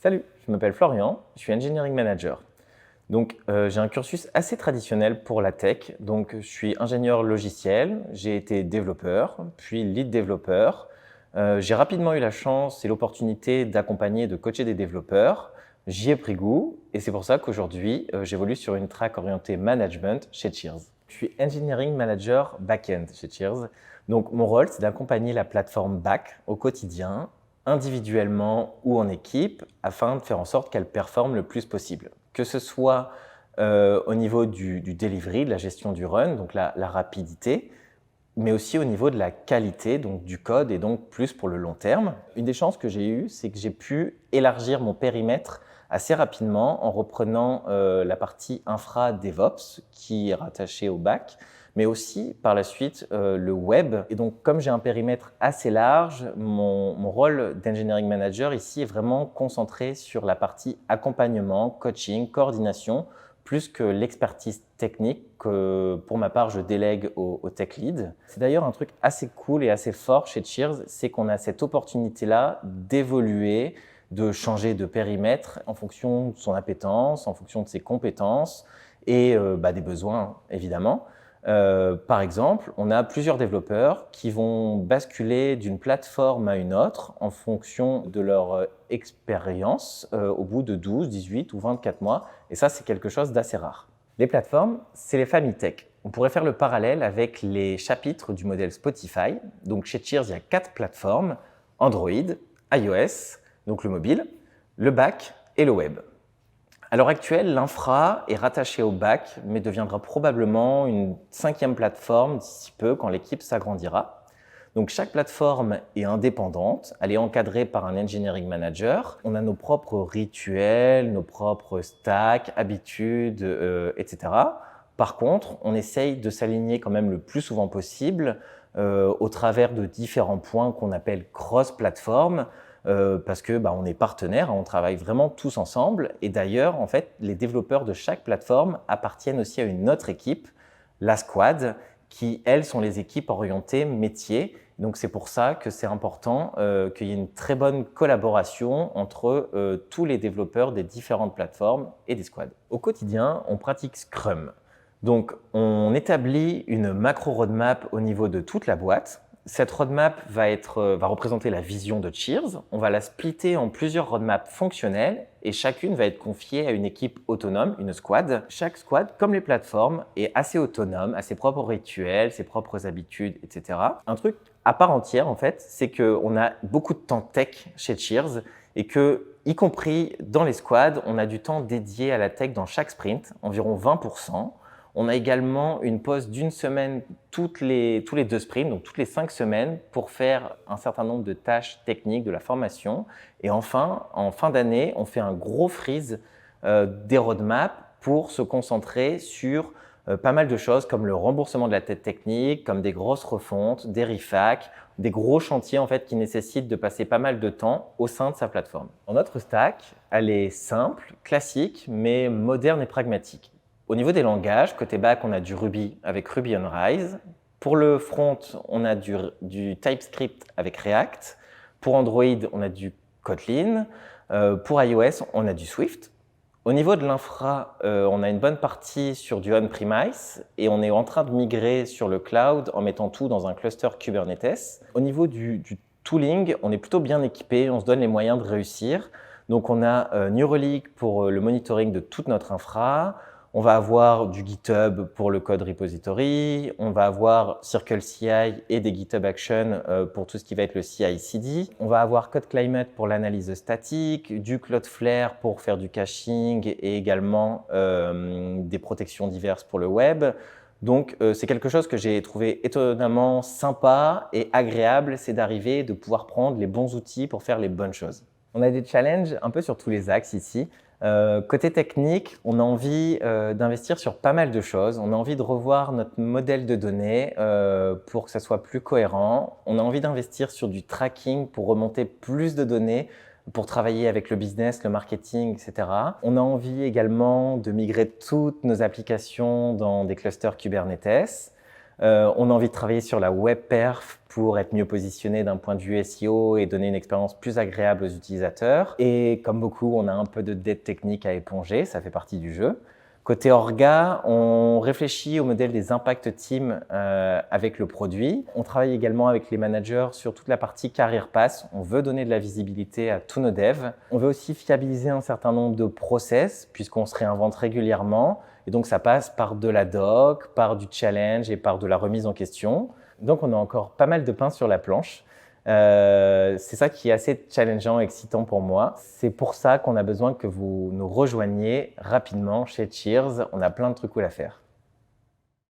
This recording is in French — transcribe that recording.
Salut, je m'appelle Florian, je suis Engineering Manager. Donc, j'ai un cursus assez traditionnel pour la tech. Donc, je suis ingénieur logiciel, j'ai été développeur, puis lead développeur. J'ai rapidement eu la chance et l'opportunité d'accompagner et de coacher des développeurs. J'y ai pris goût et c'est pour ça qu'aujourd'hui, j'évolue sur une track orientée management chez Cheers. Je suis Engineering Manager Backend chez Cheers. Donc, mon rôle, c'est d'accompagner la plateforme Back au quotidien, individuellement ou en équipe, afin de faire en sorte qu'elle performe le plus possible. Que ce soit au niveau du delivery, de la gestion du run, donc la rapidité, mais aussi au niveau de la qualité, donc du code et donc plus pour le long terme. Une des chances que j'ai eues, c'est que j'ai pu élargir mon périmètre assez rapidement en reprenant la partie infra DevOps qui est rattachée au back, mais aussi par la suite le web. Et donc comme j'ai un périmètre assez large, mon rôle d'engineering manager ici est vraiment concentré sur la partie accompagnement, coaching, coordination, plus que l'expertise technique que pour ma part je délègue au tech lead. C'est d'ailleurs un truc assez cool et assez fort chez Cheers, c'est qu'on a cette opportunité-là d'évoluer, de changer de périmètre en fonction de son appétence, en fonction de ses compétences et des besoins évidemment. Par exemple, on a plusieurs développeurs qui vont basculer d'une plateforme à une autre en fonction de leur expérience au bout de 12, 18 ou 24 mois. Et ça, c'est quelque chose d'assez rare. Les plateformes, c'est les familles tech. On pourrait faire le parallèle avec les chapitres du modèle Spotify. Donc chez Cheers, il y a 4 plateformes, Android, iOS, donc le mobile, le back et le web. À l'heure actuelle, l'infra est rattachée au back, mais deviendra probablement une 5e plateforme d'ici peu quand l'équipe s'agrandira. Donc chaque plateforme est indépendante, elle est encadrée par un engineering manager. On a nos propres rituels, nos propres stacks, habitudes, etc. Par contre, on essaye de s'aligner quand même le plus souvent possible au travers de différents points qu'on appelle cross-platform. Parce que on est partenaires, on travaille vraiment tous ensemble. Et d'ailleurs, en fait, les développeurs de chaque plateforme appartiennent aussi à une autre équipe, la squad, qui, elles, sont les équipes orientées métier. Donc, c'est pour ça que c'est important qu'il y ait une très bonne collaboration entre tous les développeurs des différentes plateformes et des squads. Au quotidien, on pratique Scrum. Donc, on établit une macro roadmap au niveau de toute la boîte. Cette roadmap va représenter la vision de Cheers. On va la splitter en plusieurs roadmaps fonctionnelles et chacune va être confiée à une équipe autonome, une squad. Chaque squad, comme les plateformes, est assez autonome, a ses propres rituels, ses propres habitudes, etc. Un truc à part entière, en fait, c'est qu'on a beaucoup de temps tech chez Cheers et que, y compris dans les squads, on a du temps dédié à la tech dans chaque sprint, environ 20%. On a également une pause d'une semaine tous les 2 sprints, donc toutes les 5 semaines, pour faire un certain nombre de tâches techniques de la formation. Et enfin, en fin d'année, on fait un gros freeze des roadmaps pour se concentrer sur pas mal de choses comme le remboursement de la dette technique, comme des grosses refontes, des refacts, des gros chantiers en fait qui nécessitent de passer pas mal de temps au sein de sa plateforme. Notre stack, elle est simple, classique, mais moderne et pragmatique. Au niveau des langages, côté back, on a du Ruby avec Ruby on Rails. Pour le front, on a du TypeScript avec React. Pour Android, on a du Kotlin. Pour iOS, on a du Swift. Au niveau de l'infra, on a une bonne partie sur du on-premise et on est en train de migrer sur le cloud en mettant tout dans un cluster Kubernetes. Au niveau du tooling, on est plutôt bien équipé, on se donne les moyens de réussir. Donc on a New Relic pour le monitoring de toute notre infra. On va avoir du GitHub pour le code repository, on va avoir CircleCI et des GitHub Actions pour tout ce qui va être le CI/CD. On va avoir CodeClimate pour l'analyse statique, du Cloudflare pour faire du caching et également des protections diverses pour le web. Donc, c'est quelque chose que j'ai trouvé étonnamment sympa et agréable, c'est d'arriver, de pouvoir prendre les bons outils pour faire les bonnes choses. On a des challenges un peu sur tous les axes ici. Côté technique, on a envie d'investir sur pas mal de choses. On a envie de revoir notre modèle de données pour que ça soit plus cohérent. On a envie d'investir sur du tracking pour remonter plus de données, pour travailler avec le business, le marketing, etc. On a envie également de migrer toutes nos applications dans des clusters Kubernetes. On a envie de travailler sur la web perf pour être mieux positionné d'un point de vue SEO et donner une expérience plus agréable aux utilisateurs. Et comme beaucoup, on a un peu de dette technique à éponger, ça fait partie du jeu. Côté orga, on réfléchit au modèle des impact teams avec le produit. On travaille également avec les managers sur toute la partie career pass. On veut donner de la visibilité à tous nos devs. On veut aussi fiabiliser un certain nombre de process puisqu'on se réinvente régulièrement. Et donc ça passe par de la doc, par du challenge et par de la remise en question. Donc on a encore pas mal de pain sur la planche. C'est ça qui est assez challengeant et excitant pour moi. C'est pour ça qu'on a besoin que vous nous rejoigniez rapidement chez Cheers. On a plein de trucs cool à faire.